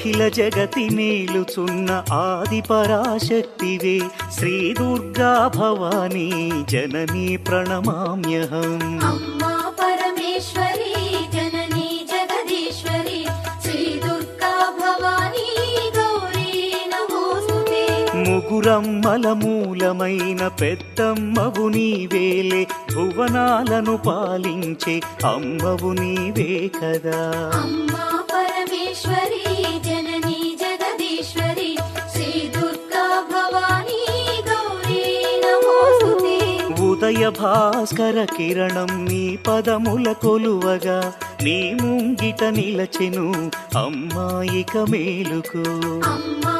అఖిల జగతి నేలుచున్న ఆది పరాశక్తివే శ్రీ దుర్గా భవానీ జననీ ప్రణమామ్యహం. అమ్మా పరమేశ్వరి జననీ జగదీశ్వరి శ్రీ దుర్గా భవానీ గౌరీ నమోస్తుతే. ముగురమ్మల మూలమైన పెద్దమ్మవు నీవేలే భువనాలను పాలించే అమ్మవు నీవే కదా. అమ్మా పరమేశ్వరి జననీ జగదీశ్వరి శ్రీ దుర్గా భవానీ గౌరీ నమోస్తుతే. ఉదయ భాస్కర కిరణం నీ పదముల కొలువగా నీ ముంగిట నిలచెను అమ్మాయిక మేలుకు. అమ్మా